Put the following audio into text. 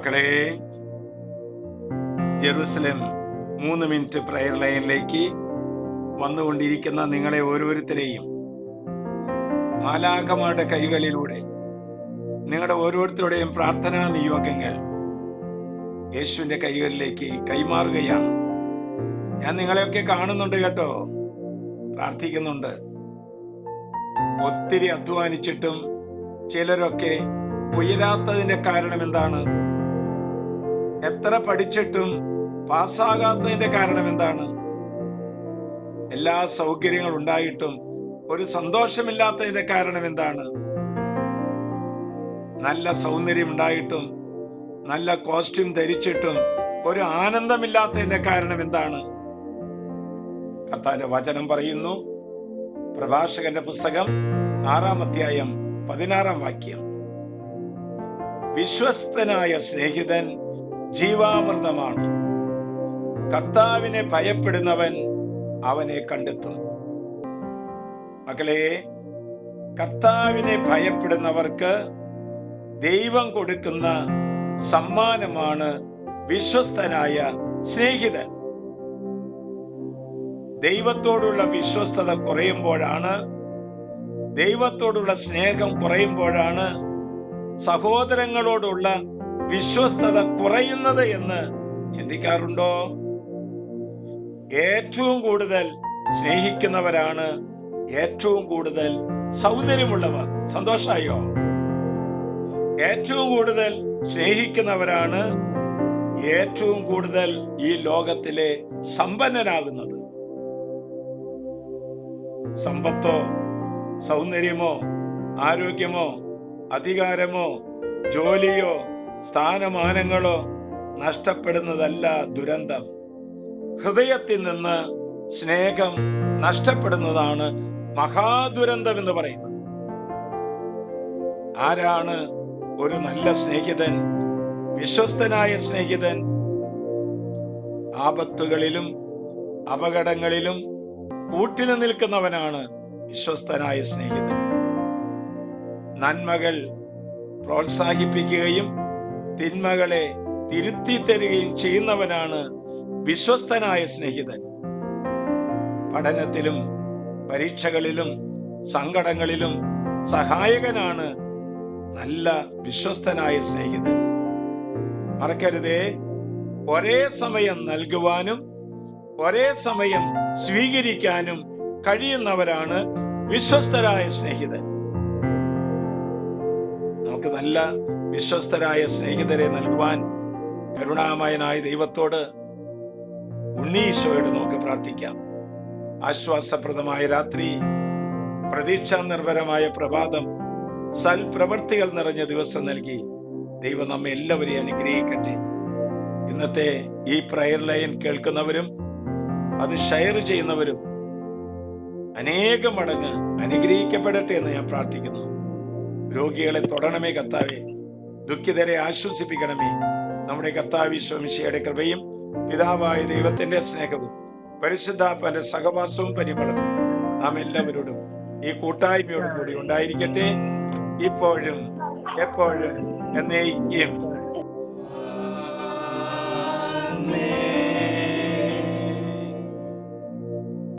മക്കളെ, Jerusalem 3 minute prayer ലൈനിലേക്ക് വന്നുകൊണ്ടിരിക്കുന്ന നിങ്ങളെ ഓരോരുത്തരെയും മാലാഖമാരുടെ കൈകളിലൂടെ നിങ്ങളുടെ ഓരോരുത്തരുടെയും പ്രാർത്ഥനാ നിയോഗങ്ങൾ യേശുവിന്റെ കൈകളിലേക്ക് കൈമാറുകയാണ്. ഞാൻ നിങ്ങളെയൊക്കെ കാണുന്നുണ്ട് കേട്ടോ, പ്രാർത്ഥിക്കുന്നുണ്ട്. ഒത്തിരി അധ്വാനിച്ചിട്ടും ചിലരൊക്കെ ഉയരാത്തതിന്റെ കാരണം എന്താണ്? എത്ര പഠിച്ചിട്ടും പാസ്സാകാത്തതിന്റെ കാരണം എന്താണ്? എല്ലാ സൗകര്യങ്ങളും ഉണ്ടായിട്ടും ഒരു സന്തോഷമില്ലാത്തതിന്റെ കാരണം എന്താണ്? നല്ല സൗന്ദര്യം ഉണ്ടായിട്ടും നല്ല കോസ്റ്റ്യൂം ധരിച്ചിട്ടും ഒരു ആനന്ദമില്ലാത്തതിന്റെ കാരണം എന്താണ്? കർത്താവിന്റെ വചനം പറയുന്നു, പ്രഭാഷകന്റെ പുസ്തകം 6-ാം അധ്യായം 16-ാം വാക്യം, വിശ്വസ്തനായ സ്നേഹിതൻ ജീവാമൃതമാണ്, കർത്താവിനെ ഭയപ്പെടുന്നവൻ അവനെ കണ്ടെത്തും. മക്കളെ, കർത്താവിനെ ഭയപ്പെടുന്നവർക്ക് ദൈവം കൊടുക്കുന്ന സമ്മാനമാണ് വിശ്വസ്തനായ സ്നേഹിതൻ. ദൈവത്തോടുള്ള വിശ്വസ്തത കുറയുമ്പോഴാണ്, ദൈവത്തോടുള്ള സ്നേഹം കുറയുമ്പോഴാണ് സഹോദരങ്ങളോടുള്ള വിശ്വസ്തത കുറയുന്നത് എന്ന് ചിന്തിക്കാറുണ്ടോ? ഏറ്റവും കൂടുതൽ സ്നേഹിക്കുന്നവരാണ് ഏറ്റവും കൂടുതൽ സൗന്ദര്യമുള്ളവർ. സന്തോഷായോ? ഏറ്റവും കൂടുതൽ സ്നേഹിക്കുന്നവരാണ് ഏറ്റവും കൂടുതൽ ഈ ലോകത്തിലെ സമ്പന്നനാകുന്നത്. സമ്പത്തോ സൗന്ദര്യമോ ആരോഗ്യമോ അധികാരമോ ജോലിയോ സ്ഥാനമാനങ്ങളോ നഷ്ടപ്പെടുന്നതല്ല ദുരന്തം. ഹൃദയത്തിൽ നിന്ന് സ്നേഹം നഷ്ടപ്പെടുന്നതാണ് മഹാദുരന്തം എന്ന് പറയുന്നത്. ആരാണ് ഒരു നല്ല സ്നേഹിതൻ, വിശ്വസ്തനായ സ്നേഹിതൻ? ആപത്തുകളിലും അപകടങ്ങളിലും കൂട്ടിന് നിൽക്കുന്നവനാണ് വിശ്വസ്തനായ സ്നേഹിതൻ. നന്മകൾ പ്രോത്സാഹിപ്പിക്കുകയും തിന്മകളെ തിരുത്തി തരികയും ചെയ്യുന്നവനാണ് വിശ്വസ്തനായ സ്നേഹിതൻ. പഠനത്തിലും പരീക്ഷകളിലും സങ്കടങ്ങളിലും സഹായകനാണ് നല്ല വിശ്വസ്തനായ സ്നേഹിതൻ. മറക്കരുതേ, ഒരേ സമയം നൽകുവാനും ഒരേ സമയം സ്വീകരിക്കാനും കഴിയുന്നവരാണ് വിശ്വസ്തരായ സ്നേഹിതൻ. നമുക്ക് നല്ല വിശ്വസ്തരായ സ്നേഹിതരെ നൽകുവാൻ കരുണാമയനായ ദൈവത്തോട്, ഉണ്ണീശോയോട് നമുക്ക് പ്രാർത്ഥിക്കാം. ആശ്വാസപ്രദമായ രാത്രി, പ്രതീക്ഷാ നിർഭരമായ പ്രഭാതം, സൽപ്രവൃത്തികൾ നിറഞ്ഞ ദിവസം നൽകി ദൈവം നമ്മെ എല്ലാവരെയും അനുഗ്രഹിക്കട്ടെ. ഇന്നത്തെ ഈ പ്രയർ ലൈൻ കേൾക്കുന്നവരും അത് ഷെയർ ചെയ്യുന്നവരും അനേകം മടങ്ങ് അനുഗ്രഹിക്കപ്പെടട്ടെ എന്ന് ഞാൻ പ്രാർത്ഥിക്കുന്നു. രോഗികളെ തൊടണമേ കർത്താവേ, ദുഃഖിതരെ ആശ്വസിപ്പിക്കണമേ. നമ്മുടെ കർത്താവ് ഈശോ മിശിഹായുടെ കൃപയും പിതാവായ ദൈവത്തിന്റെ സ്നേഹവും പരിശുദ്ധാത്മാവിന്റെ സഹവാസവും പരിമളവും നാം എല്ലാവരോടും ഈ കൂട്ടായ്മയോടും കൂടി ഉണ്ടായിരിക്കട്ടെ, ഇപ്പോഴും എപ്പോഴും എന്നേക്കും.